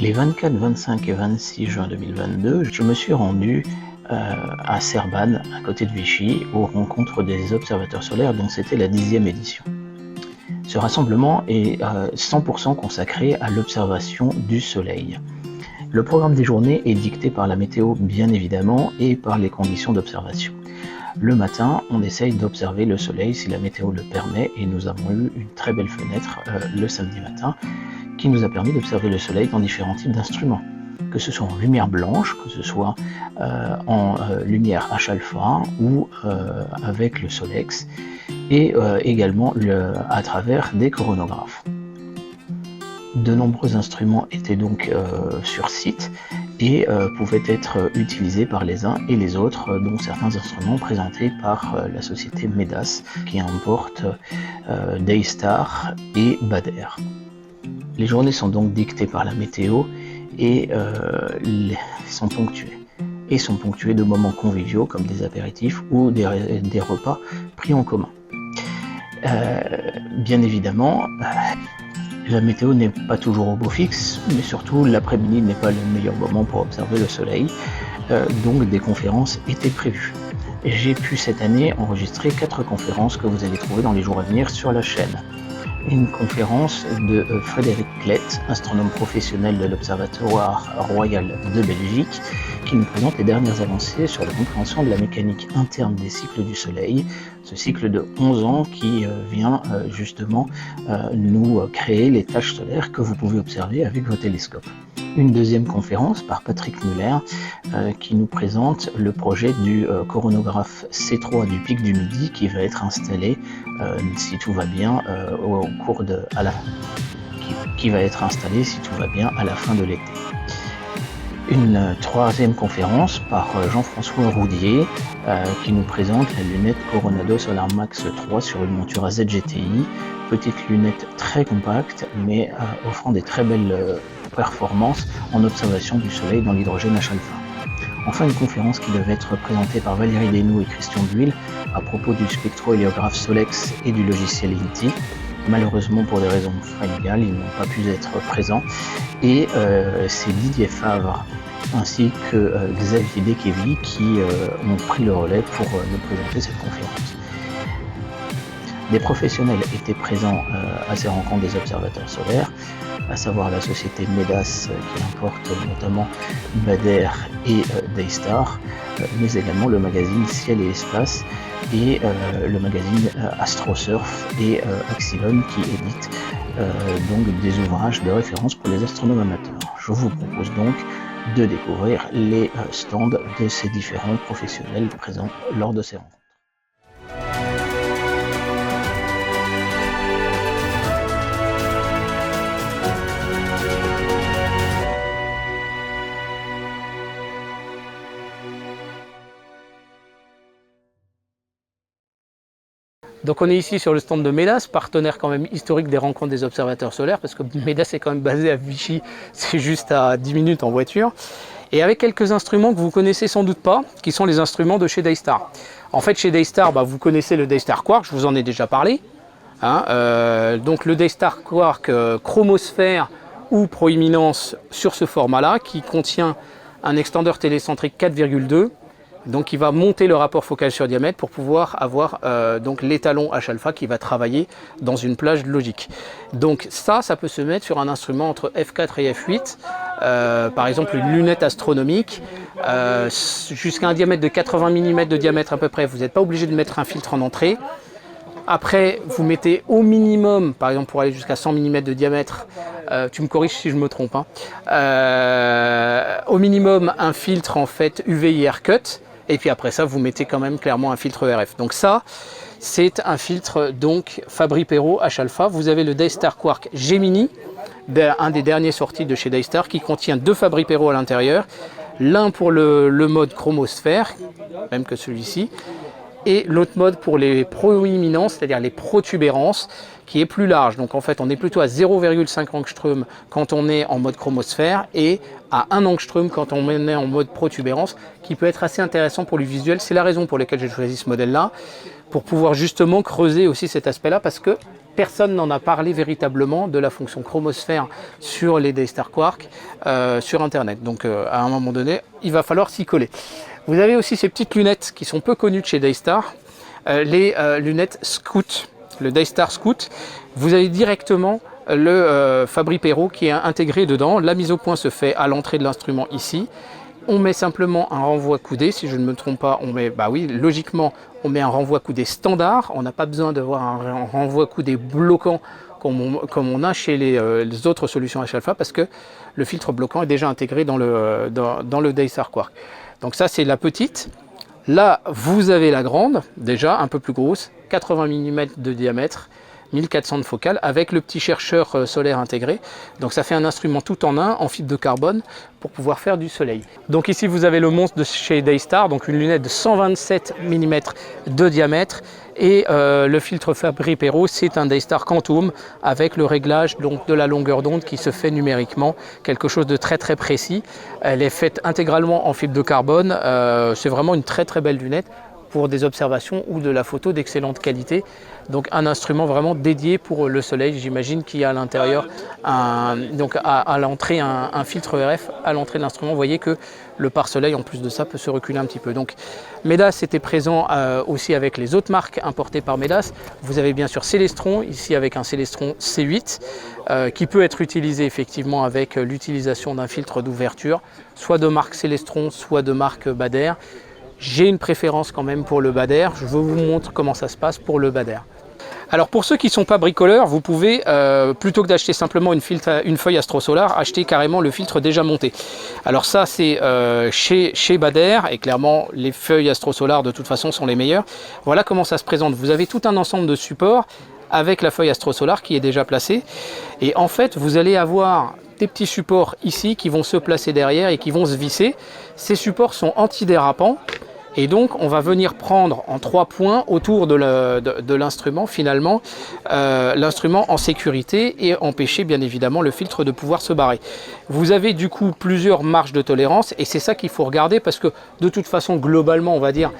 Les 24, 25 et 26 juin 2022, je me suis rendu à Serban, à côté de Vichy, aux rencontres des observateurs solaires, dont c'était la 10e édition. Ce rassemblement est 100% consacré à l'observation du Soleil. Le programme des journées est dicté par la météo, bien évidemment, et par les conditions d'observation. Le matin, on essaye d'observer le Soleil si la météo le permet, et nous avons eu une très belle fenêtre le samedi matin qui nous a permis d'observer le Soleil dans différents types d'instruments, que ce soit en lumière blanche, que ce soit en lumière H-alpha ou avec le Solex, et également à travers des coronographes. De nombreux instruments étaient donc sur site et pouvaient être utilisés par les uns et les autres, dont certains instruments présentés par la société MEDAS qui importe Daystar et Bader. Les journées sont donc dictées par la météo et sont ponctuées de moments conviviaux comme des apéritifs ou des repas pris en commun. Bien évidemment, la météo n'est pas toujours au beau fixe, mais surtout l'après-midi n'est pas le meilleur moment pour observer le Soleil, donc des conférences étaient prévues. J'ai pu cette année enregistrer 4 conférences que vous allez trouver dans les jours à venir sur la chaîne. Une conférence de Frédéric Klett, astronome professionnel de l'Observatoire royal de Belgique, qui nous présente les dernières avancées sur la compréhension de la mécanique interne des cycles du Soleil, ce cycle de 11 ans qui vient justement nous créer les taches solaires que vous pouvez observer avec vos télescopes. Une deuxième conférence par Patrick Muller qui nous présente le projet du coronographe C3 du Pic du Midi qui va être installé, si tout va bien, qui va être installé, si tout va bien, à la fin de l'été. Une troisième conférence par Jean-François Roudier qui nous présente la lunette Coronado Solar Max 3 sur une monture AZ-GTI, petite lunette très compacte mais offrant des très belles performances en observation du Soleil dans l'hydrogène H-alpha. Enfin, une conférence qui devait être présentée par Valérie Desnoux et Christian Buil à propos du spectro-héliographe Solex et du logiciel INTI. Malheureusement, pour des raisons familiales, ils n'ont pas pu être présents. Et c'est Didier Favre ainsi que Xavier Dekevi qui ont pris le relais pour nous présenter cette conférence. Des professionnels étaient présents à ces rencontres des observateurs solaires, à savoir la société MEDAS qui importe notamment Bader et Daystar, mais également le magazine Ciel et Espace et le magazine AstroSurf et Axilon qui édite donc des ouvrages de référence pour les astronomes amateurs. Je vous propose donc de découvrir les stands de ces différents professionnels présents lors de ces rencontres. Donc on est ici sur le stand de MEDAS, partenaire quand même historique des rencontres des observateurs solaires, parce que MEDAS est quand même basé à Vichy, c'est juste à 10 minutes en voiture. Et avec quelques instruments que vous connaissez sans doute pas, qui sont les instruments de chez Daystar. En fait chez Daystar, vous connaissez le Daystar Quark, je vous en ai déjà parlé. Donc le Daystar Quark chromosphère ou proéminence sur ce format-là, qui contient un extendeur télécentrique 4,2. Donc il va monter le rapport focal sur diamètre pour pouvoir avoir donc l'étalon H-alpha qui va travailler dans une plage logique. Donc ça peut se mettre sur un instrument entre F4 et F8, par exemple une lunette astronomique, jusqu'à un diamètre de 80 mm de diamètre à peu près. Vous n'êtes pas obligé de mettre un filtre en entrée. Après, vous mettez au minimum, par exemple pour aller jusqu'à 100 mm de diamètre, tu me corriges si je me trompe, au minimum un filtre en fait UV-IR cut. Et puis après ça, vous mettez quand même clairement un filtre RF. Donc ça, c'est un filtre donc Fabry-Perot H-alpha. Vous avez le Daystar Quark Gemini, un des derniers sortis de chez Daystar, qui contient 2 Fabry-Perot à l'intérieur. L'un pour le mode chromosphère, même que celui-ci, et l'autre mode pour les proéminences, c'est-à-dire les protubérances, qui est plus large. Donc en fait, on est plutôt à 0,5 angstrom quand on est en mode chromosphère et à 1 angstrom quand on est en mode protubérance, qui peut être assez intéressant pour le visuel. C'est la raison pour laquelle j'ai choisi ce modèle-là, pour pouvoir justement creuser aussi cet aspect-là, parce que personne n'en a parlé véritablement de la fonction chromosphère sur les Daystar Quark sur Internet. Donc à un moment donné, il va falloir s'y coller. Vous avez aussi ces petites lunettes qui sont peu connues de chez Daystar, les lunettes Scout, le Daystar Scout. Vous avez directement le Fabry-Perot qui est intégré dedans. La mise au point se fait à l'entrée de l'instrument ici. On met simplement un renvoi coudé, si je ne me trompe pas, on met, bah oui, logiquement, on met un renvoi coudé standard. On n'a pas besoin d'avoir un renvoi coudé bloquant comme on a chez les autres solutions H-alpha, parce que le filtre bloquant est déjà intégré dans le Daystar Quark. Donc ça, c'est la petite. Là, vous avez la grande, déjà un peu plus grosse, 80 mm de diamètre, 1400 de focale, avec le petit chercheur solaire intégré. Donc ça fait un instrument tout en un, en fibre de carbone, pour pouvoir faire du soleil. Donc ici, vous avez le monstre de chez Daystar, donc une lunette de 127 mm de diamètre. Et le filtre Fabry-Perot, c'est un Daystar Quantum avec le réglage donc, de la longueur d'onde qui se fait numériquement, quelque chose de très très précis. Elle est faite intégralement en fibre de carbone. C'est vraiment une très très belle lunette pour des observations ou de la photo d'excellente qualité. Donc un instrument vraiment dédié pour le soleil. J'imagine qu'il y a à l'intérieur, donc à l'entrée, un filtre RF à l'entrée de l'instrument. Vous voyez que le pare-soleil, en plus de ça, peut se reculer un petit peu. Donc Medas était présent aussi avec les autres marques importées par Medas. Vous avez bien sûr Celestron, ici avec un Celestron C8, qui peut être utilisé effectivement avec l'utilisation d'un filtre d'ouverture, soit de marque Celestron, soit de marque Bader. J'ai une préférence quand même pour le Bader. Je vous montre comment ça se passe pour le Bader. Alors pour ceux qui ne sont pas bricoleurs, vous pouvez, plutôt que d'acheter simplement une feuille Astrosolar, acheter carrément le filtre déjà monté. Alors ça c'est chez Bader, et clairement les feuilles Astrosolar de toute façon sont les meilleures. Voilà comment ça se présente. Vous avez tout un ensemble de supports avec la feuille Astrosolar qui est déjà placée. Et en fait vous allez avoir des petits supports ici qui vont se placer derrière et qui vont se visser. Ces supports sont antidérapants. Et donc, on va venir prendre en 3 points autour de l'instrument, finalement, l'instrument en sécurité et empêcher, bien évidemment, le filtre de pouvoir se barrer. Vous avez du coup plusieurs marges de tolérance et c'est ça qu'il faut regarder parce que, de toute façon, globalement, on va dire,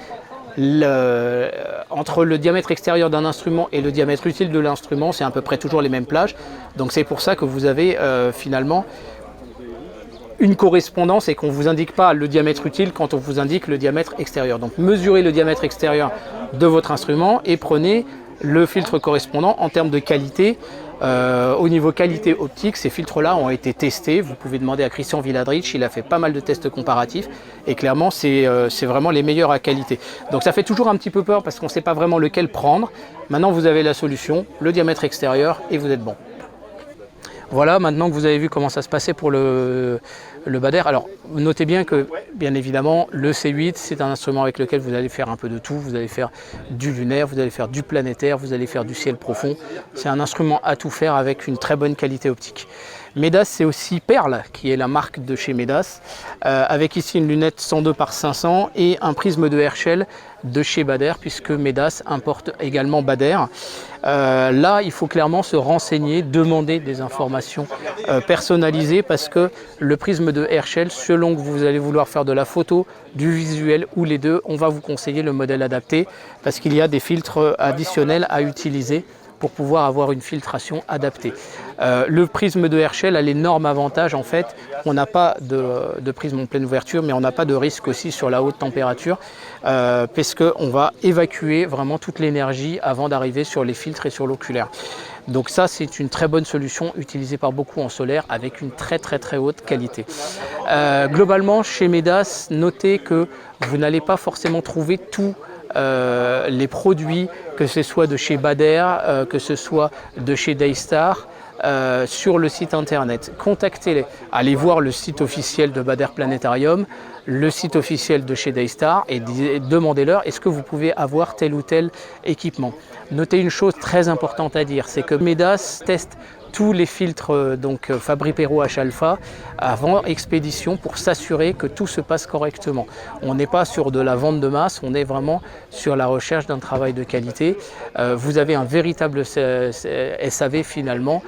entre le diamètre extérieur d'un instrument et le diamètre utile de l'instrument, c'est à peu près toujours les mêmes plages. Donc, c'est pour ça que vous avez, finalement, une correspondance et qu'on ne vous indique pas le diamètre utile quand on vous indique le diamètre extérieur. Donc mesurez le diamètre extérieur de votre instrument et prenez le filtre correspondant en termes de qualité. Au niveau qualité optique, ces filtres-là ont été testés. Vous pouvez demander à Christian Villadrich, il a fait pas mal de tests comparatifs et clairement c'est vraiment les meilleurs à qualité. Donc ça fait toujours un petit peu peur parce qu'on ne sait pas vraiment lequel prendre. Maintenant vous avez la solution, le diamètre extérieur et vous êtes bon. Voilà, maintenant que vous avez vu comment ça se passait pour le Bader, alors notez bien que, bien évidemment, le C8, c'est un instrument avec lequel vous allez faire un peu de tout. Vous allez faire du lunaire, vous allez faire du planétaire, vous allez faire du ciel profond. C'est un instrument à tout faire avec une très bonne qualité optique. Medas, c'est aussi Perle, qui est la marque de chez Medas, avec ici une lunette 102 par 500 et un prisme de Herschel de chez Bader, puisque Medas importe également Bader. Là, il faut clairement se renseigner, demander des informations personnalisées, parce que le prisme de Herschel, selon que vous allez vouloir faire de la photo, du visuel ou les deux, on va vous conseiller le modèle adapté, parce qu'il y a des filtres additionnels à utiliser pour pouvoir avoir une filtration adaptée. Le prisme de Herschel a l'énorme avantage, en fait, on n'a pas de prisme en pleine ouverture, mais on n'a pas de risque aussi sur la haute température, parce qu'on va évacuer vraiment toute l'énergie avant d'arriver sur les filtres et sur l'oculaire. Donc ça, c'est une très bonne solution utilisée par beaucoup en solaire avec une très haute qualité. Globalement, chez Medas, notez que vous n'allez pas forcément trouver tous les produits, que ce soit de chez Bader, que ce soit de chez Daystar, sur le site internet. Contactez-les, allez voir le site officiel de Bader Planétarium, le site officiel de chez Daystar et demandez-leur est-ce que vous pouvez avoir tel ou tel équipement. Notez une chose très importante à dire, c'est que Medas teste tous les filtres donc Fabry-Perot H-alpha avant expédition pour s'assurer que tout se passe correctement. On n'est pas sur de la vente de masse, on est vraiment sur la recherche d'un travail de qualité. Vous avez un véritable SAV finalement,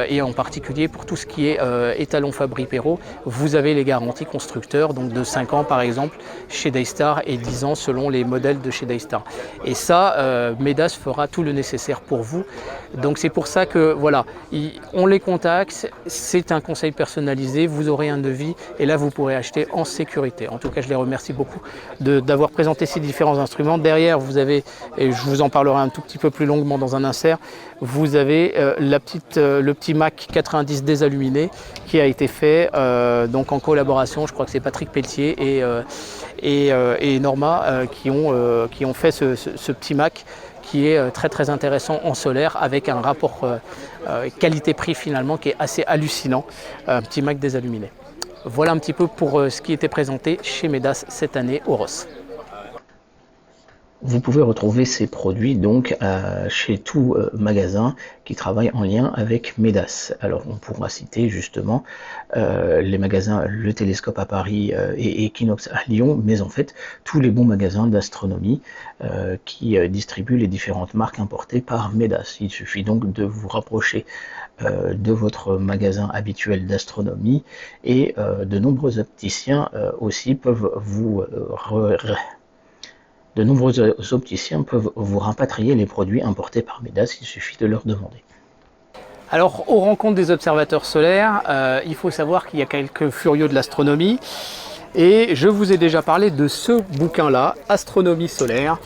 et en particulier pour tout ce qui est étalon Fabry-Perot, vous avez les garanties constructeurs, donc de 5 ans par exemple chez Daystar et 10 ans selon les modèles de chez Daystar. Et ça, Medas fera tout le nécessaire pour vous. Donc c'est pour ça que voilà, on les contacte, c'est un conseil personnalisé, vous aurez un devis et là vous pourrez acheter en sécurité. En tout cas, je les remercie beaucoup d'avoir présenté ces différents instruments. Derrière, vous avez, et je vous en parlerai un tout petit peu plus longuement dans un insert, vous avez le petit Mac 90 désaluminé qui a été fait donc en collaboration, je crois que c'est Patrick Pelletier et Norma qui ont fait ce petit Mac qui est très très intéressant en solaire avec un rapport qualité-prix finalement qui est assez hallucinant, un petit Mac désaluminé. Voilà un petit peu pour ce qui était présenté chez Medas cette année au Ross. Vous pouvez retrouver ces produits donc chez tout magasin qui travaille en lien avec Medas. Alors on pourra citer justement les magasins Le Télescope à Paris et Equinox à Lyon, mais en fait tous les bons magasins d'astronomie qui distribuent les différentes marques importées par Medas. Il suffit donc de vous rapprocher de votre magasin habituel d'astronomie et de nombreux opticiens aussi peuvent vous rapatrier les produits importés par Medas, il suffit de leur demander. Alors, aux rencontres des observateurs solaires, il faut savoir qu'il y a quelques furieux de l'astronomie. Et je vous ai déjà parlé de ce bouquin-là, Astronomie solaire,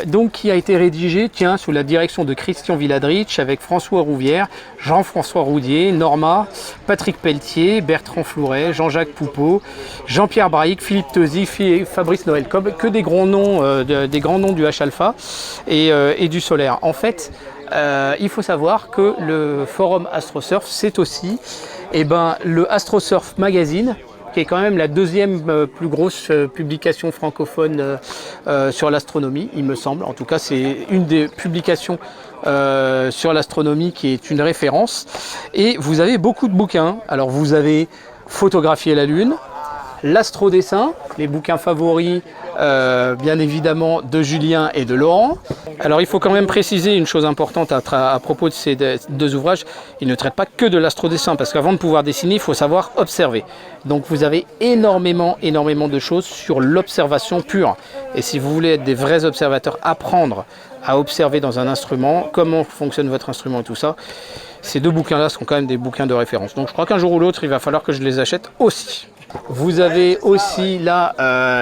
donc qui a été rédigé sous la direction de Christian Villadrich avec François Rouvière, Jean-François Roudier, Norma, Patrick Pelletier, Bertrand Flouret, Jean-Jacques Poupeau, Jean-Pierre Brahic, Philippe Teuzy et Fabrice Noël Cobb, que des grands noms du H-alpha et du solaire. En fait, il faut savoir que le forum AstroSurf, c'est aussi le AstroSurf Magazine, qui est quand même la deuxième plus grosse publication francophone sur l'astronomie, il me semble. En tout cas, c'est une des publications sur l'astronomie qui est une référence. Et vous avez beaucoup de bouquins. Alors, vous avez Photographier la Lune, l'astrodessin, les bouquins favoris, bien évidemment, de Julien et de Laurent. Alors, il faut quand même préciser une chose importante à propos de ces deux ouvrages. Ils ne traitent pas que de l'astrodessin, parce qu'avant de pouvoir dessiner, il faut savoir observer. Donc, vous avez énormément de choses sur l'observation pure. Et si vous voulez être des vrais observateurs, apprendre à observer dans un instrument, comment fonctionne votre instrument et tout ça, ces deux bouquins-là sont quand même des bouquins de référence. Donc, je crois qu'un jour ou l'autre, il va falloir que je les achète aussi. Vous avez aussi là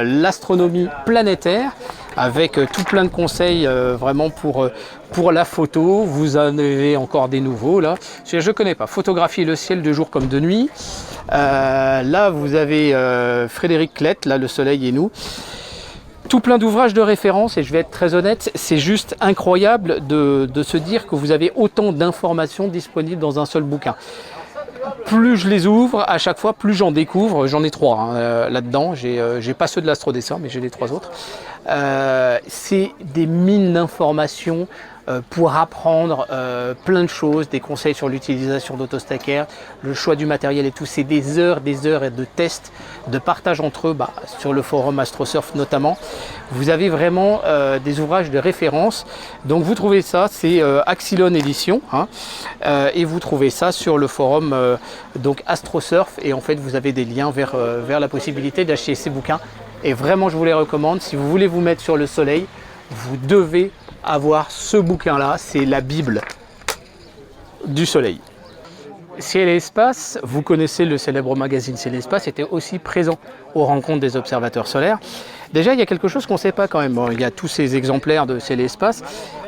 l'astronomie planétaire avec tout plein de conseils vraiment pour la photo. Vous en avez encore des nouveaux là. Je ne connais pas. Photographier le ciel de jour comme de nuit. Là vous avez Frédéric Klett, là Le Soleil et nous. Tout plein d'ouvrages de référence et je vais être très honnête, c'est juste incroyable de se dire que vous avez autant d'informations disponibles dans un seul bouquin. Plus je les ouvre, à chaque fois, plus j'en découvre. J'en ai 3 là-dedans. J'ai pas ceux de l'astrodessin, mais j'ai les 3 autres. C'est des mines d'informations pour apprendre plein de choses, des conseils sur l'utilisation d'autostacker, le choix du matériel et tout. C'est des heures de tests, de partage entre eux, sur le forum AstroSurf notamment. Vous avez vraiment des ouvrages de référence. Donc vous trouvez ça, c'est Axylon Édition, et vous trouvez ça sur le forum donc AstroSurf. Et en fait, vous avez des liens vers la possibilité d'acheter ces bouquins. Et vraiment, je vous les recommande. Si vous voulez vous mettre sur le soleil, vous devez avoir ce bouquin-là. C'est la Bible du soleil. Ciel et Espace, vous connaissez le célèbre magazine Ciel et Espace, était aussi présent aux rencontres des observateurs solaires. Déjà, il y a quelque chose qu'on ne sait pas quand même. Bon, il y a tous ces exemplaires de Ciel et Espace.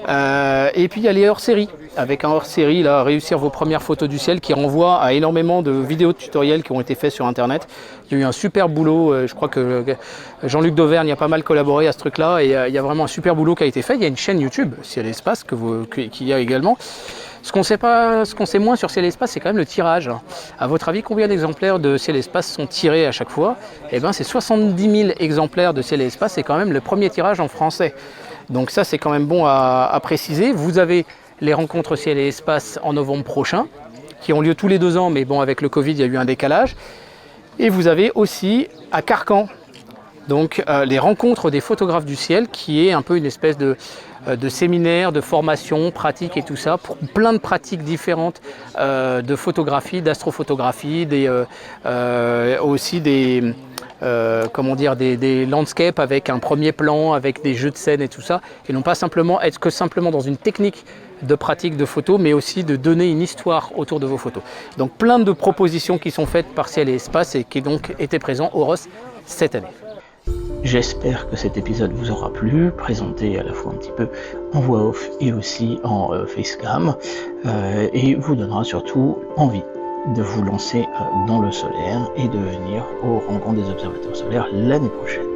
Et puis, il y a les hors-séries. Avec un hors-série, là, Réussir vos premières photos du ciel, qui renvoie à énormément de vidéos de tutoriels qui ont été faits sur Internet. Il y a eu un super boulot. Je crois que Jean-Luc Dauvergne a pas mal collaboré à ce truc-là. Et il y a vraiment un super boulot qui a été fait. Il y a une chaîne YouTube, Ciel et Espace, qu'il y a également. Ce qu'on sait moins sur Ciel et Espace, c'est quand même le tirage. À votre avis, combien d'exemplaires de Ciel et Espace sont tirés à chaque fois? Eh bien, c'est 70 000 exemplaires de Ciel et Espace. C'est quand même le premier tirage en français. Donc ça, c'est quand même bon à préciser. Vous avez les rencontres Ciel et Espace en novembre prochain. qui ont lieu tous les 2 ans, mais bon, avec le Covid, il y a eu un décalage. Et vous avez aussi à Carcan, donc les rencontres des photographes du ciel, qui est un peu une espèce de séminaire, de formation, pratique et tout ça, pour plein de pratiques différentes de photographie, d'astrophotographie, aussi des landscapes avec un premier plan, avec des jeux de scène et tout ça, et non pas simplement être que simplement dans une technique de pratique de photo, mais aussi de donner une histoire autour de vos photos. Donc plein de propositions qui sont faites par Ciel et Espace et qui donc étaient présents au ROS cette année. J'espère que cet épisode vous aura plu, présenté à la fois un petit peu en voix off et aussi en facecam, et vous donnera surtout envie de vous lancer dans le solaire et de venir aux rencontres des observateurs solaires l'année prochaine.